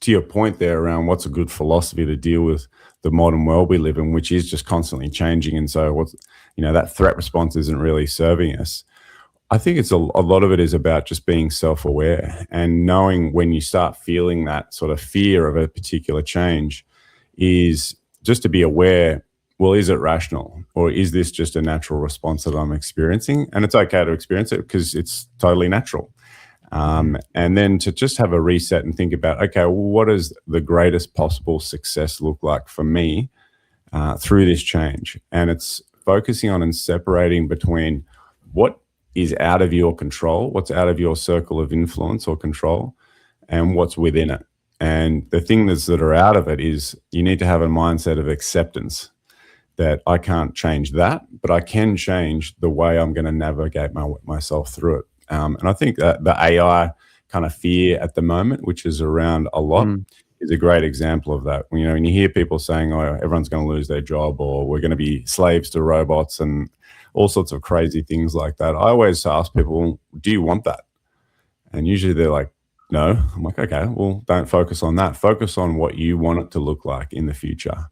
to your point there around what's a good philosophy to deal with the modern world we live in, which is just constantly changing. And so what's, that threat response isn't really serving us. I think it's a lot of it is about just being self-aware and knowing when you start feeling that sort of fear of a particular change is just to be aware, well, is it rational or is this just a natural response that I'm experiencing? And it's okay to experience it because it's totally natural. And then to just have a reset and think about, okay, well, what does the greatest possible success look like for me through this change? And it's focusing on and separating between what is out of your control, what's out of your circle of influence or control, and what's within it. And the things that are out of it is you need to have a mindset of acceptance that I can't change that, but I can change the way I'm going to navigate myself through it. And I think that the AI kind of fear at the moment, which is around a lot, is a great example of that. When you hear people saying, oh, everyone's going to lose their job or we're going to be slaves to robots and all sorts of crazy things like that, I always ask people, do you want that? And usually they're like, no. I'm like, okay, well, don't focus on that. Focus on what you want it to look like in the future.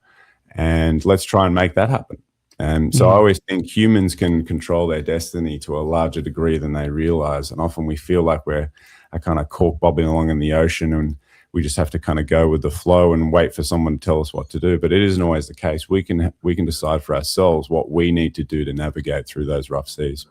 And let's try and make that happen. And so I always think humans can control their destiny to a larger degree than they realize. And often we feel like we're a kind of cork bobbing along in the ocean and we just have to kind of go with the flow and wait for someone to tell us what to do. But it isn't always the case. We can decide for ourselves what we need to do to navigate through those rough seas.